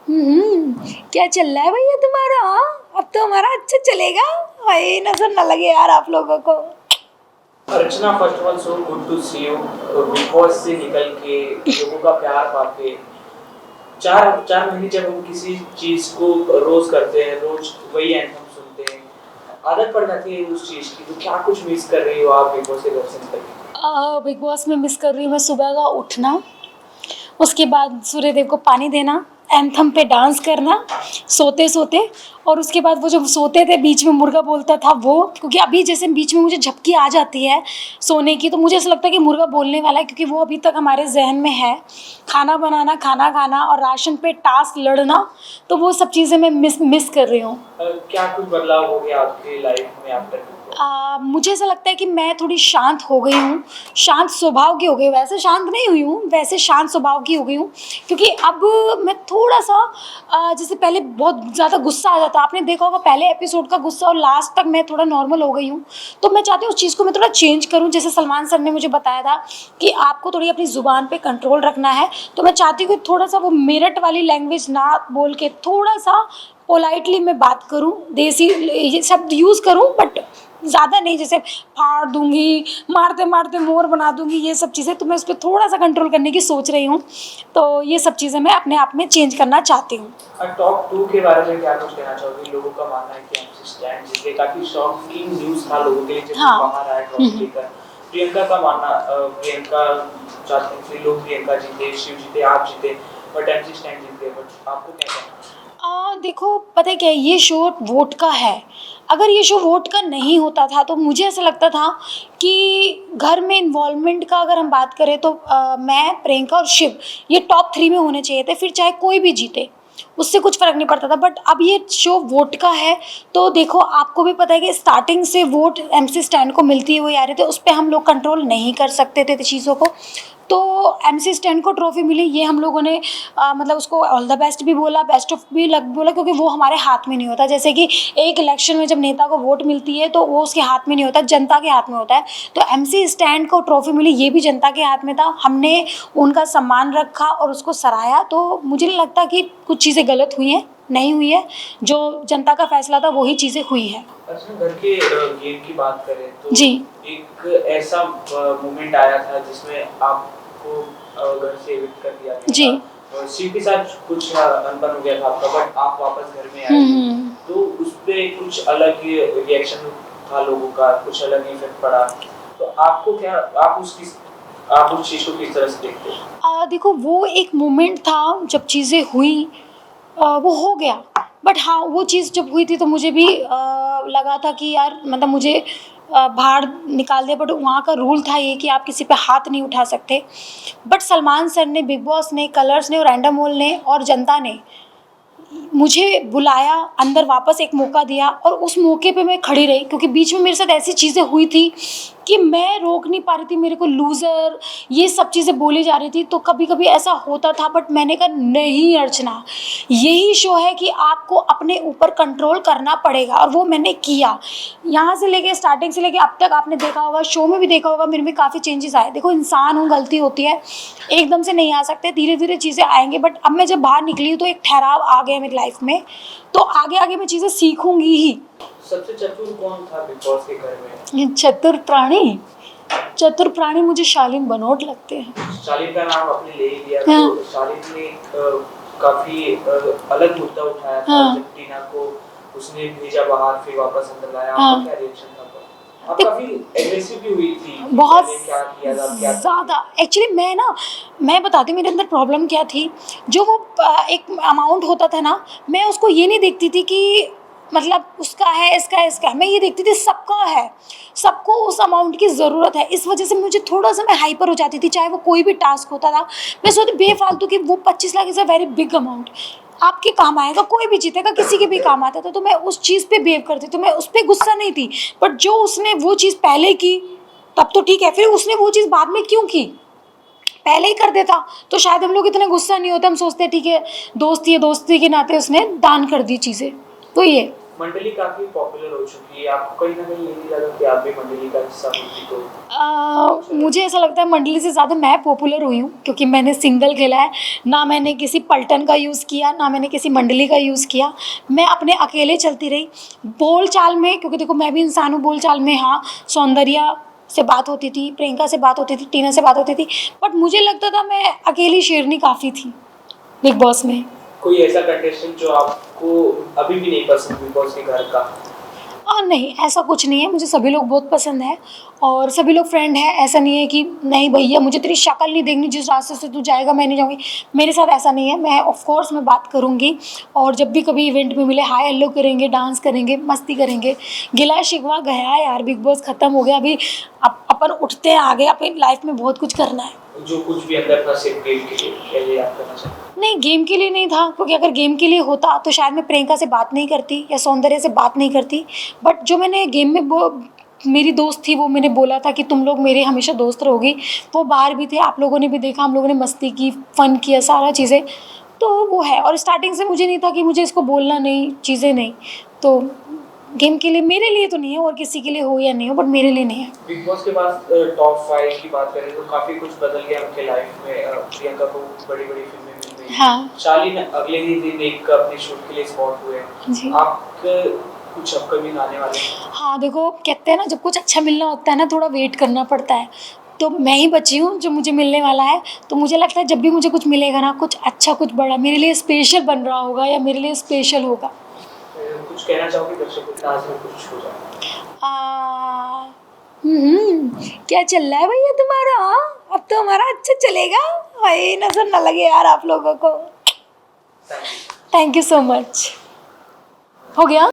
क्या चल रहा है भैया तुम्हारा? अब तो हमारा अच्छा चलेगा। भाई नजर ना लगे यार आप लोगों को। Archana, first of all so good to see you. Bigg Boss से निकल के लोगों का प्यार पाके 4 4 महीने जब हम किसी चीज को रोज करते हैं, रोज वही एंथम सुनते हैं, आदत पड़ जाती है उस चीज की। तो क्या कुछ मिस कर रही हो आप बिग बॉस के घर से निकल के? बिग बॉस में मिस कर रही हूँ मैं सुबह का उठना, उसके बाद सूर्यदेव को पानी देना, एंथम पे डांस करना सोते सोते, और उसके बाद वो जब सोते थे बीच में मुर्गा बोलता था वो, क्योंकि अभी जैसे बीच में मुझे झपकी आ जाती है सोने की तो मुझे ऐसा लगता है कि मुर्गा बोलने वाला है, क्योंकि वो अभी तक हमारे जहन में है। खाना बनाना, खाना खाना और राशन पे टास्क लड़ना, तो वो सब चीज़ें मैं मिस कर रही हूँ। क्या कुछ बदलाव हो गया आपकी लाइफ में आफ्टर? मुझे ऐसा लगता है कि मैं थोड़ी शांत हो गई हूँ, शांत स्वभाव की हो गई हूँ। वैसे शांत नहीं हुई हूँ, वैसे शांत स्वभाव की हो गई हूँ, क्योंकि अब मैं थोड़ा सा जैसे पहले बहुत ज़्यादा गुस्सा आ जाता, आपने देखा होगा पहले एपिसोड का गुस्सा, और लास्ट तक मैं थोड़ा नॉर्मल हो गई हूँ। तो मैं चाहती हूँ उस चीज़ को मैं थोड़ा चेंज करूँ। जैसे सलमान सर ने मुझे बताया था कि आपको थोड़ी अपनी ज़ुबान पे कंट्रोल रखना है, तो मैं चाहती हूँ कि थोड़ा सा वो मेरठ वाली लैंग्वेज ना बोल के थोड़ा सा पोलाइटली मैं बात करूँ, देसी ये शब्द यूज़ करूँ, बट ज़्यादा नहीं, जैसे फाड़ दूंगी, मारते मारते मोर बना दूंगी, ये सब चीज़ें। तो मैं उस पर थोड़ा सा कंट्रोल करने की सोच रही हूँ। तो ये सब चीज़ें मैं अपने आप में चेंज करना चाहती हूँ। टॉप 2 के बारे में क्या कुछ कहना चाहोगे? लोगों का मानना है कि एमसी स्टैन जीते, काफी शॉकिंग न्यूज़ था लोगों के लिए जब हाँ। बाहर आया ट्रॉफी लेकर। प्रियंका का मानना, प्रियंका चाहती थी लोग प्रियंका जीते, शिव जीते, आप जीते, बट एमसी स्टैन जीत गए। बट आपको क्या कहना है? देखो पता है क्या है, ये शो वोट का है। अगर ये शो वोट का नहीं होता था तो मुझे ऐसा लगता था कि घर में इन्वॉल्वमेंट का अगर हम बात करें तो मैं, प्रियंका और शिव ये टॉप 3 में होने चाहिए थे, फिर चाहे कोई भी जीते उससे कुछ फ़र्क नहीं पड़ता था। बट अब ये शो वोट का है, तो देखो आपको भी पता है कि स्टार्टिंग से वोट एमसी स्टैन को मिलती हुई आ रही थी, उस पर हम लोग कंट्रोल नहीं कर सकते थे चीज़ों को। तो एमसी स्टैन को ट्रॉफी मिली, ये हम लोगों ने मतलब उसको ऑल द बेस्ट भी बोला, बेस्ट ऑफ भी बोला, क्योंकि वो हमारे हाथ में नहीं होता। जैसे कि एक इलेक्शन में जब नेता को वोट मिलती है तो वो उसके हाथ में नहीं होता, जनता के हाथ में होता है। तो एमसी स्टैन को ट्रॉफी मिली, ये भी जनता के हाथ में था। हमने उनका सम्मान रखा और उसको सराहा। तो मुझे नहीं लगता कि कुछ चीज़ें गलत हुई हैं, नहीं हुई है। जो जनता का फैसला था वही चीज़ें हुई हैं। अच्छा, घर के गेम की बात करें तो जी। एक ऐसा मोमेंट आया था जिसमें आपको घर से एविक्ट कर दिया गया जी। था। शिव के साथ कुछ अनबन हो गया था आपका, बट आप वापस घर में आए। तो उस पे कुछ अलग ही रिएक्शन था लोगों का, कुछ अलग ही इफेक्ट पड़ा। तो आपको क्या, आप उस चीज को किस तरह से देखते हो? देखो वो एक मोमेंट था जब चीज़ें हुई, वो हो गया। बट हाँ, वो चीज़ जब हुई थी तो मुझे भी लगा था कि यार मतलब मुझे बाहर निकाल दिया। बट वहाँ का रूल था ये कि आप किसी पे हाथ नहीं उठा सकते। बट सलमान सर ने, बिग बॉस ने, कलर्स ने और रैंडम ने और जनता ने मुझे बुलाया, अंदर वापस एक मौका दिया, और उस मौके पे मैं खड़ी रही, क्योंकि बीच में मेरे साथ ऐसी चीज़ें हुई थी कि मैं रोक नहीं पा रही थी। मेरे को लूज़र ये सब चीज़ें बोली जा रही थी, तो कभी कभी ऐसा होता था। बट मैंने कहा नहीं अर्चना, यही शो है कि आपको अपने ऊपर कंट्रोल करना पड़ेगा, और वो मैंने किया। यहाँ से लेके स्टार्टिंग से लेके अब तक आपने देखा होगा, शो में भी देखा होगा, मेरे में काफ़ी चेंजेस आए। देखो इंसान हूँ, गलती होती है, एकदम से नहीं आ सकते, धीरे धीरे चीज़ें आएंगे। बट अब मैं जब बाहर निकली हूँ तो एक ठहराव आ गया मेरी लाइफ में, तो आगे आगे मैं चीज़ें सीखूंगी ही। सबसे चतुर कौन था बिग बॉस के घर में? चतुर प्राणी, चतुर प्राणी मुझे शालीन बनोट लगते हैं। शालीन का नाम आपने ले ही लिया। हाँ। तो शालीन ने काफी अलग मुद्दा उठाया था। हाँ। जब टीना को उसने भेजा बाहर, फिर वापस अंदर लाया। हाँ। आपका क्या रिएक्शन था? आप काफी एग्रेसिव भी हुई थी कि बहुत पहले क्या किया था, क्या ज़्यादा। एक्चुअली मैं बताती हूँ मेरे अंदर प्रॉब्लम क्या थी। जो वो एक अमाउंट होता था ना, मैं उसको ये नहीं देखती थी कि मतलब उसका है, इसका है, इसका है। मैं ये देखती थी सबका है, सबको उस अमाउंट की ज़रूरत है। इस वजह से मुझे थोड़ा सा मैं हाइपर हो जाती थी, चाहे वो कोई भी टास्क होता था। मैं सोचती बेफालतू कि वो 25 lakh is a very big amount, आपके काम आएगा, कोई भी जीतेगा, किसी के भी काम आता था। तो मैं उस चीज़ पे बिहेव करती, तो मैं उस पर गुस्सा नहीं थी। बट जो उसने वो चीज़ पहले की तब तो ठीक है, फिर उसने वो चीज़ बाद में क्यों की? पहले ही कर देता तो शायद हम लोग इतने गुस्सा नहीं होते। हम सोचते ठीक है दोस्ती है, दोस्ती के नाते उसने दान कर दी चीज़ें। तो ये मंडली काफी पॉपुलर हो चुकी है, आपको कहीं ना कहीं ये नहीं लगा कि आप भी मंडली का हिस्सा होती तो? मुझे ऐसा लगता है मंडली से ज़्यादा मैं पॉपुलर हुई हूँ, क्योंकि मैंने सिंगल खेला है। ना मैंने किसी पलटन का यूज़ किया, ना मैंने किसी मंडली का यूज़ किया। मैं अपने अकेले चलती रही। बोल चाल में, क्योंकि देखो मैं भी इंसान हूँ, बोल चाल में हाँ, सौंदर्या से बात होती थी, प्रियंका से बात होती थी, टीना से बात होती थी, बट मुझे लगता था मैं अकेली शेरनी काफ़ी थी बिग बॉस में। कोई ऐसा कंटेस्टेंट जो आपको अभी भी नहीं पसंद बिग बॉस के घर का? नहीं, ऐसा कुछ नहीं है, मुझे सभी लोग बहुत पसंद है और सभी लोग फ्रेंड हैं। ऐसा नहीं है कि नहीं भैया मुझे तेरी शक्ल नहीं देखनी, जिस रास्ते से तू जाएगा मैं नहीं जाऊँगी। मेरे साथ ऐसा नहीं है, मैं ऑफ कोर्स मैं बात करूँगी और जब भी कभी इवेंट में मिले हाय हेलो करेंगे, डांस करेंगे, मस्ती करेंगे। गिला शिकवा गया यार, बिग बॉस ख़त्म हो गया, अभी अपन उठते हैं आगे, अपनी लाइफ में बहुत कुछ करना है। जो कुछ भी अंदर था सिर्फ गेम के लिए, पहले याद करना चाहते हैं? नहीं, गेम के लिए नहीं था, क्योंकि अगर गेम के लिए होता तो शायद मैं प्रियंका से बात नहीं करती या सौंदर्य से बात नहीं करती। बट जो मैंने गेम में वो मेरी दोस्त थी, वो मैंने बोला था कि तुम लोग मेरे हमेशा दोस्त रहोगी। वो बाहर भी थे, आप लोगों ने भी देखा, हम लोगों ने मस्ती की, फ़न किया, सारा चीज़ें। तो वो है, और स्टार्टिंग से मुझे नहीं था कि मुझे इसको बोलना नहीं, चीज़ें नहीं। तो गेम के लिए मेरे लिए तो नहीं है, और किसी के लिए हो या नहीं हो, बट मेरे लिए नहीं है। बिग बॉस के बाद टॉप 5 की बात करें तो काफी कुछ बदल गया उनके लाइफ में। प्रियंका को बड़ी बड़ी फिल्में मिल गई, हाँ शालीन अगले ही दिन एक अपने शूट के लिए स्पॉट हुए। जी। आपके कुछ अपकमिंग आने वाले हैं? हाँ देखो, कहते हैं ना जब कुछ अच्छा मिलना होता है ना, थोड़ा वेट करना पड़ता है। तो मैं ही बची हूँ जो मुझे मिलने वाला है। तो मुझे लगता है जब भी मुझे कुछ मिलेगा ना, कुछ अच्छा, कुछ बड़ा मेरे लिए स्पेशल बन रहा होगा या मेरे लिए स्पेशल होगा। कुछ कहना चाहोगे दर्शकों को? आज में कुछ हो जाए। क्या चल रहा है भैया तुम्हारा? अब तो हमारा अच्छा चलेगा भाई, नजर ना लगे यार आप लोगों को। Thank you. Thank you so much. हो गया।